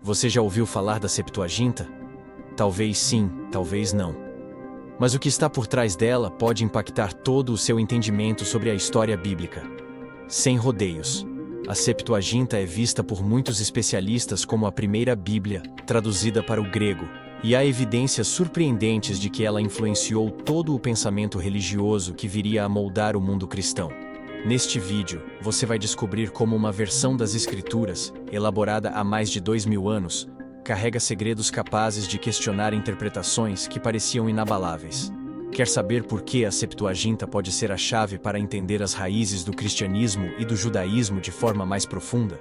Você já ouviu falar da Septuaginta? Talvez sim, talvez não. Mas o que está por trás dela pode impactar todo o seu entendimento sobre a história bíblica. Sem rodeios, a Septuaginta é vista por muitos especialistas como a primeira Bíblia, traduzida para o grego, e há evidências surpreendentes de que ela influenciou todo o pensamento religioso que viria a moldar o mundo cristão. Neste vídeo, você vai descobrir como uma versão das Escrituras, elaborada há mais de 2000 anos, carrega segredos capazes de questionar interpretações que pareciam inabaláveis. Quer saber por que a Septuaginta pode ser a chave para entender as raízes do cristianismo e do judaísmo de forma mais profunda?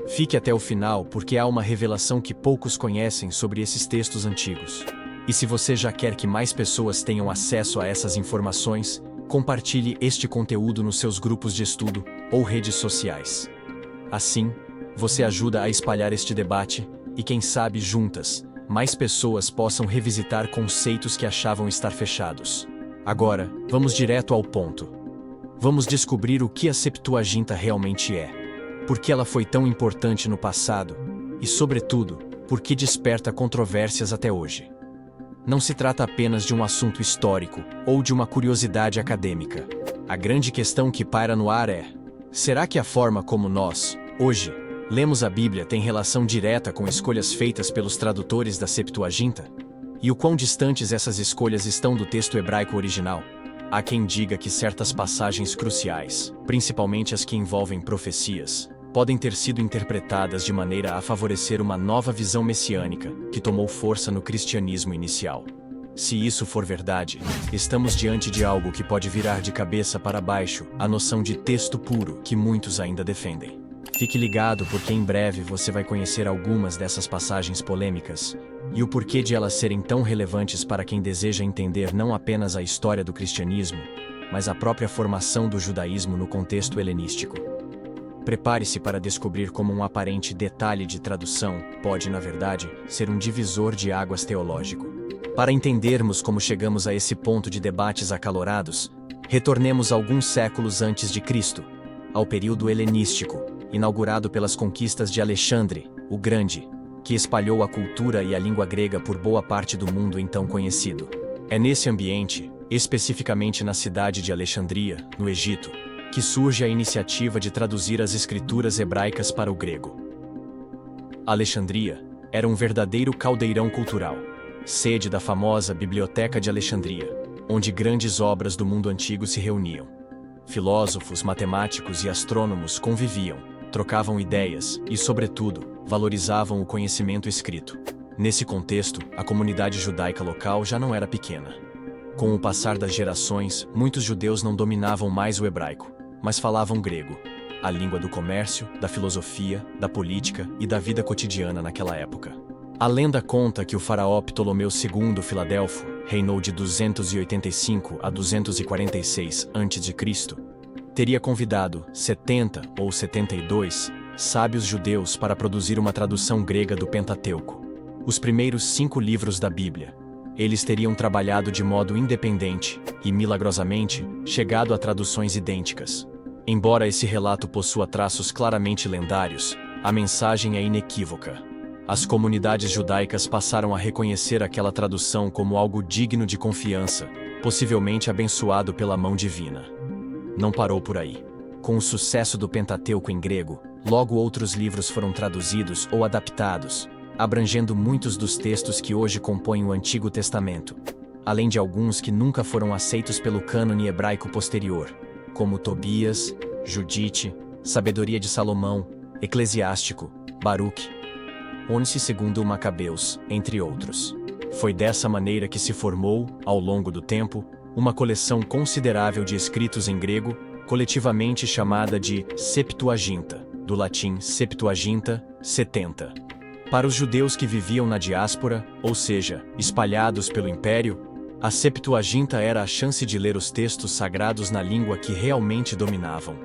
Fique até o final porque há uma revelação que poucos conhecem sobre esses textos antigos. E se você já quer que mais pessoas tenham acesso a essas informações, compartilhe este conteúdo nos seus grupos de estudo ou redes sociais. Assim, você ajuda a espalhar este debate e, quem sabe, juntas, mais pessoas possam revisitar conceitos que achavam estar fechados. Agora, vamos direto ao ponto. Vamos descobrir o que a Septuaginta realmente é, por que ela foi tão importante no passado e, sobretudo, por que desperta controvérsias até hoje. Não se trata apenas de um assunto histórico ou de uma curiosidade acadêmica. A grande questão que paira no ar é: será que a forma como nós, hoje, lemos a Bíblia tem relação direta com escolhas feitas pelos tradutores da Septuaginta? E o quão distantes essas escolhas estão do texto hebraico original? Há quem diga que certas passagens cruciais, principalmente as que envolvem profecias, podem ter sido interpretadas de maneira a favorecer uma nova visão messiânica que tomou força no cristianismo inicial. Se isso for verdade, estamos diante de algo que pode virar de cabeça para baixo a noção de texto puro que muitos ainda defendem. Fique ligado porque em breve você vai conhecer algumas dessas passagens polêmicas e o porquê de elas serem tão relevantes para quem deseja entender não apenas a história do cristianismo, mas a própria formação do judaísmo no contexto helenístico. Prepare-se para descobrir como um aparente detalhe de tradução pode, na verdade, ser um divisor de águas teológico. Para entendermos como chegamos a esse ponto de debates acalorados, retornemos alguns séculos antes de Cristo, ao período helenístico, inaugurado pelas conquistas de Alexandre, o Grande, que espalhou a cultura e a língua grega por boa parte do mundo então conhecido. É nesse ambiente, especificamente na cidade de Alexandria, no Egito, que surge a iniciativa de traduzir as escrituras hebraicas para o grego. Alexandria era um verdadeiro caldeirão cultural, sede da famosa Biblioteca de Alexandria, onde grandes obras do mundo antigo se reuniam. Filósofos, matemáticos e astrônomos conviviam, trocavam ideias e, sobretudo, valorizavam o conhecimento escrito. Nesse contexto, a comunidade judaica local já não era pequena. Com o passar das gerações, muitos judeus não dominavam mais o hebraico, mas falavam grego, a língua do comércio, da filosofia, da política e da vida cotidiana naquela época. A lenda conta que o faraó Ptolomeu II Filadelfo reinou de 285 a 246 a.C., teria convidado 70 ou 72 sábios judeus para produzir uma tradução grega do Pentateuco, os primeiros 5 livros da Bíblia. Eles teriam trabalhado de modo independente e, milagrosamente, chegado a traduções idênticas. Embora esse relato possua traços claramente lendários, a mensagem é inequívoca. As comunidades judaicas passaram a reconhecer aquela tradução como algo digno de confiança, possivelmente abençoado pela mão divina. Não parou por aí. Com o sucesso do Pentateuco em grego, logo outros livros foram traduzidos ou adaptados, abrangendo muitos dos textos que hoje compõem o Antigo Testamento, além de alguns que nunca foram aceitos pelo cânone hebraico posterior, como Tobias, Judite, Sabedoria de Salomão, Eclesiástico, Baruque, Onse segundo Macabeus, entre outros. Foi dessa maneira que se formou, ao longo do tempo, uma coleção considerável de escritos em grego, coletivamente chamada de Septuaginta, do latim Septuaginta, 70. Para os judeus que viviam na diáspora, ou seja, espalhados pelo império, a Septuaginta era a chance de ler os textos sagrados na língua que realmente dominavam.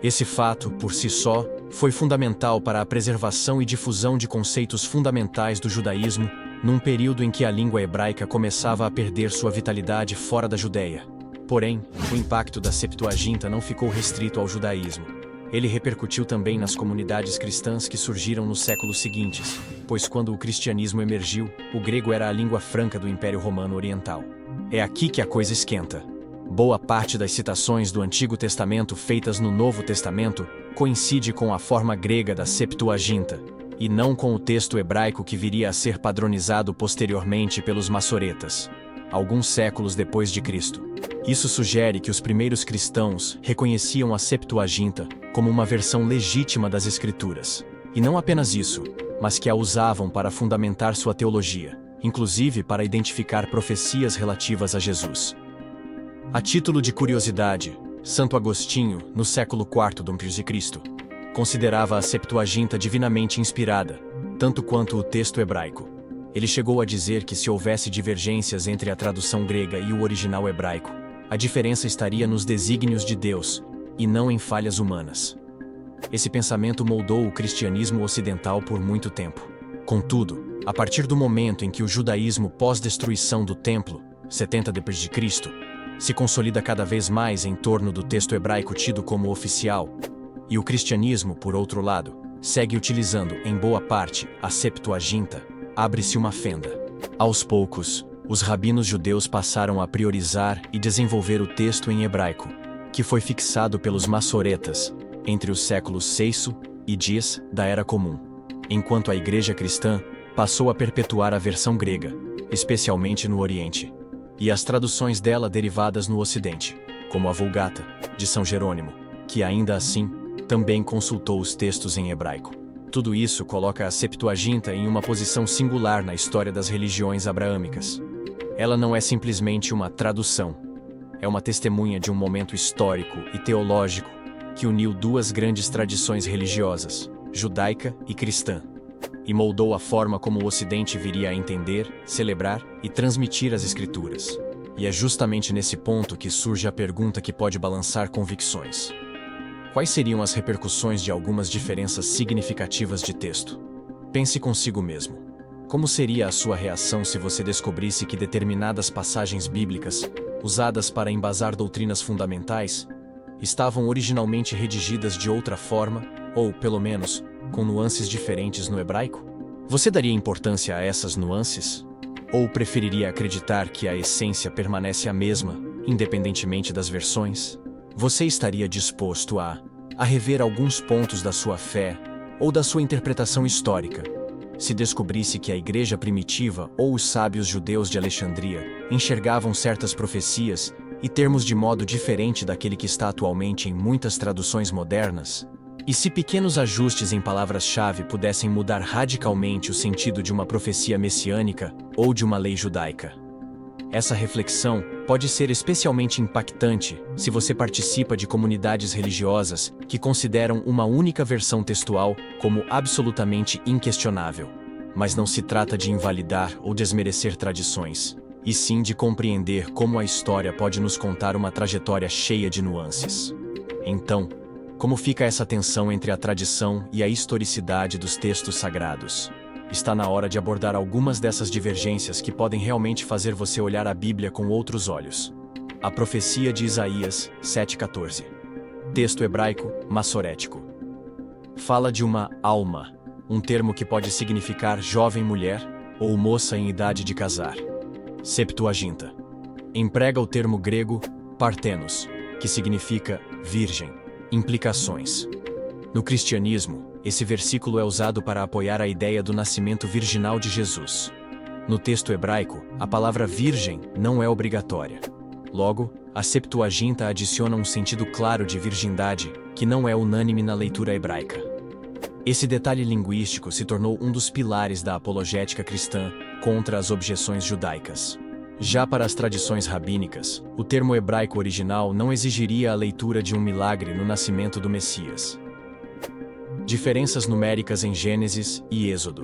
Esse fato, por si só, foi fundamental para a preservação e difusão de conceitos fundamentais do judaísmo, num período em que a língua hebraica começava a perder sua vitalidade fora da Judéia. Porém, o impacto da Septuaginta não ficou restrito ao judaísmo. Ele repercutiu também nas comunidades cristãs que surgiram nos séculos seguintes, pois quando o cristianismo emergiu, o grego era a língua franca do Império Romano Oriental. É aqui que a coisa esquenta. Boa parte das citações do Antigo Testamento feitas no Novo Testamento coincide com a forma grega da Septuaginta, e não com o texto hebraico que viria a ser padronizado posteriormente pelos massoretas, alguns séculos depois de Cristo. Isso sugere que os primeiros cristãos reconheciam a Septuaginta como uma versão legítima das Escrituras. E não apenas isso, mas que a usavam para fundamentar sua teologia, inclusive para identificar profecias relativas a Jesus. A título de curiosidade, Santo Agostinho, no século IV d.C., considerava a Septuaginta divinamente inspirada, tanto quanto o texto hebraico. Ele chegou a dizer que se houvesse divergências entre a tradução grega e o original hebraico, a diferença estaria nos desígnios de Deus, e não em falhas humanas. Esse pensamento moldou o cristianismo ocidental por muito tempo. Contudo, a partir do momento em que o judaísmo pós-destruição do templo, 70 d.C., se consolida cada vez mais em torno do texto hebraico tido como oficial, e o cristianismo, por outro lado, segue utilizando, em boa parte, a Septuaginta, abre-se uma fenda. Aos poucos, os rabinos judeus passaram a priorizar e desenvolver o texto em hebraico, que foi fixado pelos massoretas entre os séculos VI e X da Era Comum, enquanto a Igreja cristã passou a perpetuar a versão grega, especialmente no Oriente, e as traduções dela derivadas no Ocidente, como a Vulgata, de São Jerônimo, que ainda assim também consultou os textos em hebraico. Tudo isso coloca a Septuaginta em uma posição singular na história das religiões abraâmicas. Ela não é simplesmente uma tradução, é uma testemunha de um momento histórico e teológico que uniu duas grandes tradições religiosas, judaica e cristã, e moldou a forma como o Ocidente viria a entender, celebrar e transmitir as Escrituras. E é justamente nesse ponto que surge a pergunta que pode balançar convicções. Quais seriam as repercussões de algumas diferenças significativas de texto? Pense consigo mesmo. Como seria a sua reação se você descobrisse que determinadas passagens bíblicas, usadas para embasar doutrinas fundamentais, estavam originalmente redigidas de outra forma, ou, pelo menos, com nuances diferentes no hebraico? Você daria importância a essas nuances? Ou preferiria acreditar que a essência permanece a mesma, independentemente das versões? Você estaria disposto a rever alguns pontos da sua fé ou da sua interpretação histórica, se descobrisse que a igreja primitiva ou os sábios judeus de Alexandria enxergavam certas profecias e termos de modo diferente daquele que está atualmente em muitas traduções modernas? E se pequenos ajustes em palavras-chave pudessem mudar radicalmente o sentido de uma profecia messiânica ou de uma lei judaica? Essa reflexão pode ser especialmente impactante se você participa de comunidades religiosas que consideram uma única versão textual como absolutamente inquestionável. Mas não se trata de invalidar ou desmerecer tradições, e sim de compreender como a história pode nos contar uma trajetória cheia de nuances. Então, como fica essa tensão entre a tradição e a historicidade dos textos sagrados? Está na hora de abordar algumas dessas divergências que podem realmente fazer você olhar a Bíblia com outros olhos. A profecia de Isaías 7,14. Texto hebraico massorético. Fala de uma alma, um termo que pode significar jovem mulher ou moça em idade de casar. Septuaginta emprega o termo grego parthenos, que significa virgem. Implicações. No cristianismo, esse versículo é usado para apoiar a ideia do nascimento virginal de Jesus. No texto hebraico, a palavra virgem não é obrigatória. Logo, a Septuaginta adiciona um sentido claro de virgindade, que não é unânime na leitura hebraica. Esse detalhe linguístico se tornou um dos pilares da apologética cristã contra as objeções judaicas. Já para as tradições rabínicas, o termo hebraico original não exigiria a leitura de um milagre no nascimento do Messias. Diferenças numéricas em Gênesis e Êxodo.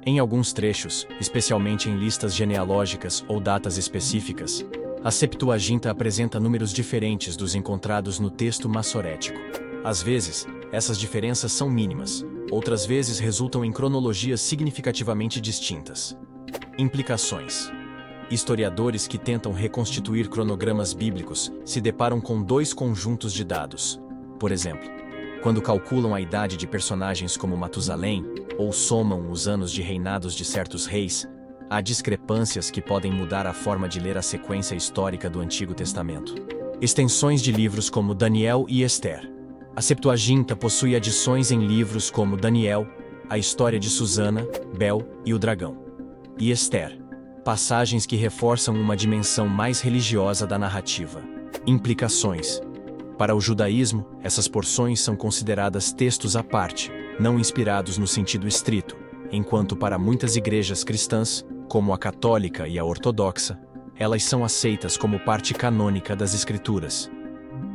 Em alguns trechos, especialmente em listas genealógicas ou datas específicas, a Septuaginta apresenta números diferentes dos encontrados no texto massorético. Às vezes, essas diferenças são mínimas, outras vezes resultam em cronologias significativamente distintas. Implicações. Historiadores que tentam reconstituir cronogramas bíblicos se deparam com dois conjuntos de dados. Por exemplo, quando calculam a idade de personagens como Matusalém, ou somam os anos de reinados de certos reis, há discrepâncias que podem mudar a forma de ler a sequência histórica do Antigo Testamento. Extensões de livros como Daniel e Esther. A Septuaginta possui adições em livros como Daniel, a história de Susana, Bel e o dragão, e Esther, passagens que reforçam uma dimensão mais religiosa da narrativa. Implicações. Para o judaísmo, essas porções são consideradas textos à parte, não inspirados no sentido estrito, enquanto para muitas igrejas cristãs, como a católica e a ortodoxa, elas são aceitas como parte canônica das Escrituras.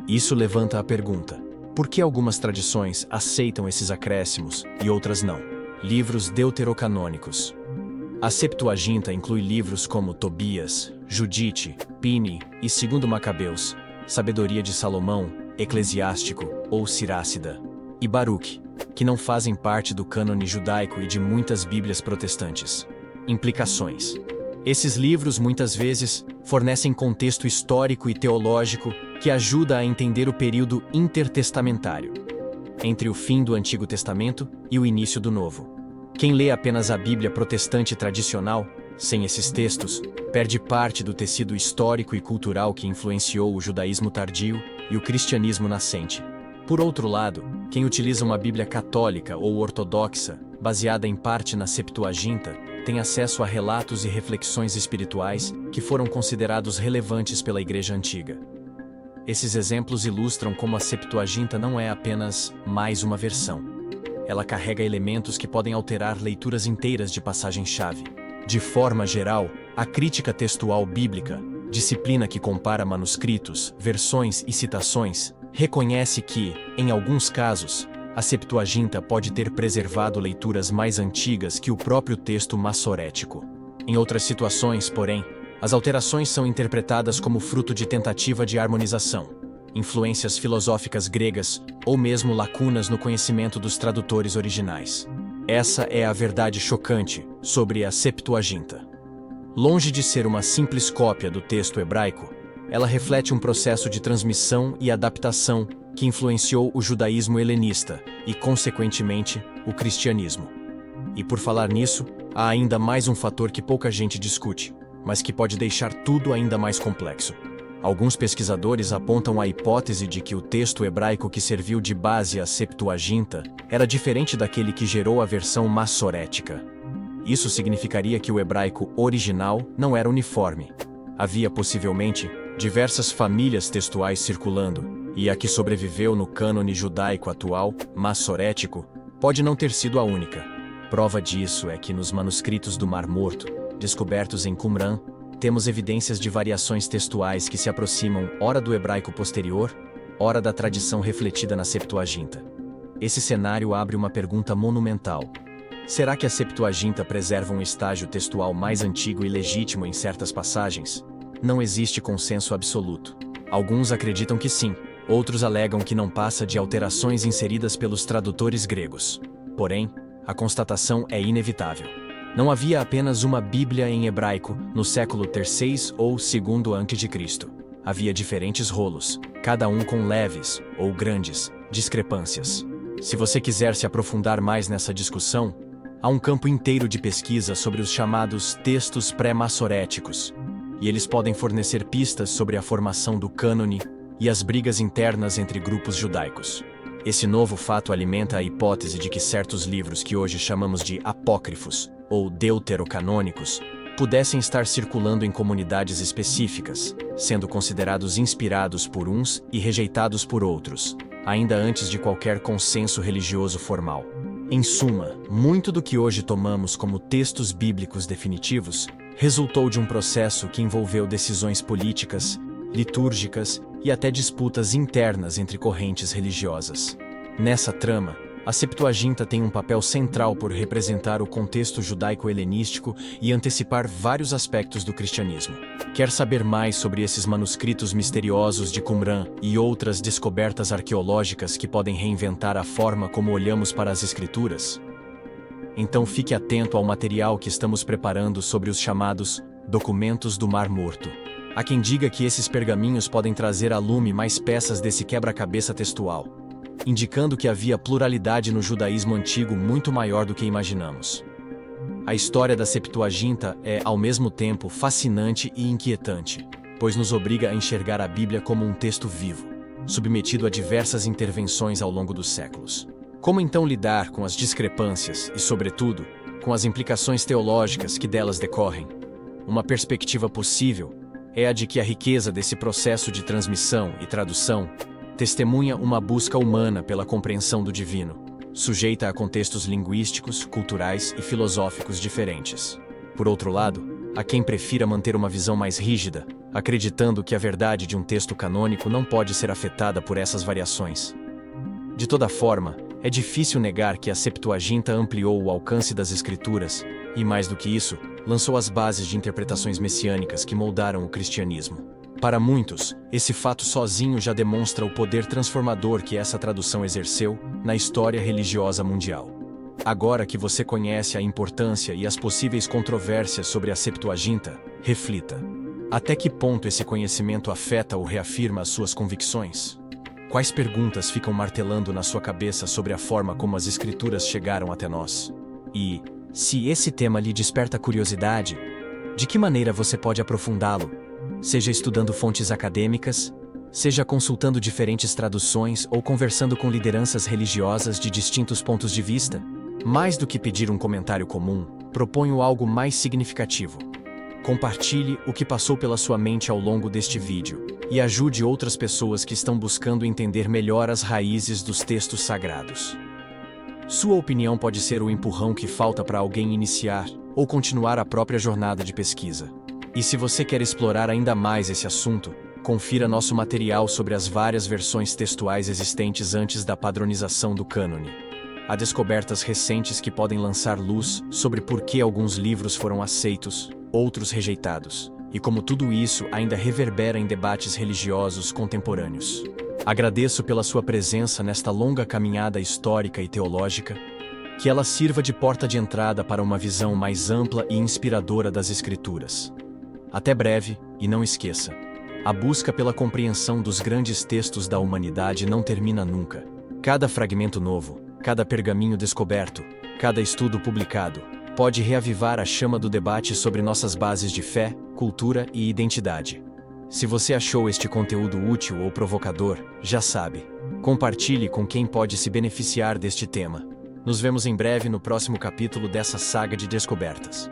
Isso levanta a pergunta: por que algumas tradições aceitam esses acréscimos e outras não? Livros deuterocanônicos. A Septuaginta inclui livros como Tobias, Judite, Pini e 2 Macabeus, Sabedoria de Salomão, Eclesiástico ou Sirácida, e Baruque, que não fazem parte do cânone judaico e de muitas bíblias protestantes. Implicações. Esses livros muitas vezes fornecem contexto histórico e teológico que ajuda a entender o período intertestamentário, entre o fim do Antigo Testamento e o início do Novo. Quem lê apenas a Bíblia protestante tradicional, sem esses textos, perde parte do tecido histórico e cultural que influenciou o judaísmo tardio e o cristianismo nascente. Por outro lado, quem utiliza uma Bíblia católica ou ortodoxa, baseada em parte na Septuaginta, tem acesso a relatos e reflexões espirituais que foram considerados relevantes pela Igreja Antiga. Esses exemplos ilustram como a Septuaginta não é apenas mais uma versão. Ela carrega elementos que podem alterar leituras inteiras de passagem-chave. De forma geral, a crítica textual bíblica, disciplina que compara manuscritos, versões e citações, reconhece que, em alguns casos, a Septuaginta pode ter preservado leituras mais antigas que o próprio texto massorético. Em outras situações, porém, as alterações são interpretadas como fruto de tentativa de harmonização, influências filosóficas gregas ou mesmo lacunas no conhecimento dos tradutores originais. Essa é a verdade chocante sobre a Septuaginta. Longe de ser uma simples cópia do texto hebraico, ela reflete um processo de transmissão e adaptação que influenciou o judaísmo helenista e, consequentemente, o cristianismo. E por falar nisso, há ainda mais um fator que pouca gente discute, mas que pode deixar tudo ainda mais complexo. Alguns pesquisadores apontam a hipótese de que o texto hebraico que serviu de base à Septuaginta era diferente daquele que gerou a versão massorética. Isso significaria que o hebraico original não era uniforme. Havia possivelmente diversas famílias textuais circulando, e a que sobreviveu no cânone judaico atual, massorético, pode não ter sido a única. Prova disso é que nos manuscritos do Mar Morto, descobertos em Qumran, temos evidências de variações textuais que se aproximam ora do hebraico posterior, ora da tradição refletida na Septuaginta. Esse cenário abre uma pergunta monumental. Será que a Septuaginta preserva um estágio textual mais antigo e legítimo em certas passagens? Não existe consenso absoluto. Alguns acreditam que sim, outros alegam que não passa de alterações inseridas pelos tradutores gregos. Porém, a constatação é inevitável. Não havia apenas uma Bíblia em hebraico no século III ou II a.C. Havia diferentes rolos, cada um com leves, ou grandes, discrepâncias. Se você quiser se aprofundar mais nessa discussão, há um campo inteiro de pesquisa sobre os chamados textos pré-massoréticos, e eles podem fornecer pistas sobre a formação do cânone e as brigas internas entre grupos judaicos. Esse novo fato alimenta a hipótese de que certos livros que hoje chamamos de apócrifos, ou deuterocanônicos, pudessem estar circulando em comunidades específicas, sendo considerados inspirados por uns e rejeitados por outros, ainda antes de qualquer consenso religioso formal. Em suma, muito do que hoje tomamos como textos bíblicos definitivos resultou de um processo que envolveu decisões políticas, litúrgicas e até disputas internas entre correntes religiosas. Nessa trama, a Septuaginta tem um papel central por representar o contexto judaico-helenístico e antecipar vários aspectos do cristianismo. Quer saber mais sobre esses manuscritos misteriosos de Qumran e outras descobertas arqueológicas que podem reinventar a forma como olhamos para as Escrituras? Então fique atento ao material que estamos preparando sobre os chamados documentos do Mar Morto. Há quem diga que esses pergaminhos podem trazer a lume mais peças desse quebra-cabeça textual. indicando que havia pluralidade no judaísmo antigo muito maior do que imaginamos. A história da Septuaginta é, ao mesmo tempo, fascinante e inquietante, pois nos obriga a enxergar a Bíblia como um texto vivo, submetido a diversas intervenções ao longo dos séculos. Como então lidar com as discrepâncias e, sobretudo, com as implicações teológicas que delas decorrem? Uma perspectiva possível é a de que a riqueza desse processo de transmissão e tradução testemunha uma busca humana pela compreensão do divino, sujeita a contextos linguísticos, culturais e filosóficos diferentes. Por outro lado, há quem prefira manter uma visão mais rígida, acreditando que a verdade de um texto canônico não pode ser afetada por essas variações. De toda forma, é difícil negar que a Septuaginta ampliou o alcance das Escrituras e, mais do que isso, lançou as bases de interpretações messiânicas que moldaram o cristianismo. Para muitos, esse fato sozinho já demonstra o poder transformador que essa tradução exerceu na história religiosa mundial. Agora que você conhece a importância e as possíveis controvérsias sobre a Septuaginta, reflita. Até que ponto esse conhecimento afeta ou reafirma as suas convicções? Quais perguntas ficam martelando na sua cabeça sobre a forma como as Escrituras chegaram até nós? E, se esse tema lhe desperta curiosidade, de que maneira você pode aprofundá-lo? Seja estudando fontes acadêmicas, seja consultando diferentes traduções ou conversando com lideranças religiosas de distintos pontos de vista, mais do que pedir um comentário comum, proponho algo mais significativo. Compartilhe o que passou pela sua mente ao longo deste vídeo e ajude outras pessoas que estão buscando entender melhor as raízes dos textos sagrados. Sua opinião pode ser o empurrão que falta para alguém iniciar ou continuar a própria jornada de pesquisa. E se você quer explorar ainda mais esse assunto, confira nosso material sobre as várias versões textuais existentes antes da padronização do cânone. Há descobertas recentes que podem lançar luz sobre por que alguns livros foram aceitos, outros rejeitados, e como tudo isso ainda reverbera em debates religiosos contemporâneos. Agradeço pela sua presença nesta longa caminhada histórica e teológica, que ela sirva de porta de entrada para uma visão mais ampla e inspiradora das Escrituras. Até breve, e não esqueça, a busca pela compreensão dos grandes textos da humanidade não termina nunca. Cada fragmento novo, cada pergaminho descoberto, cada estudo publicado, pode reavivar a chama do debate sobre nossas bases de fé, cultura e identidade. Se você achou este conteúdo útil ou provocador, já sabe, compartilhe com quem pode se beneficiar deste tema. Nos vemos em breve no próximo capítulo dessa saga de descobertas.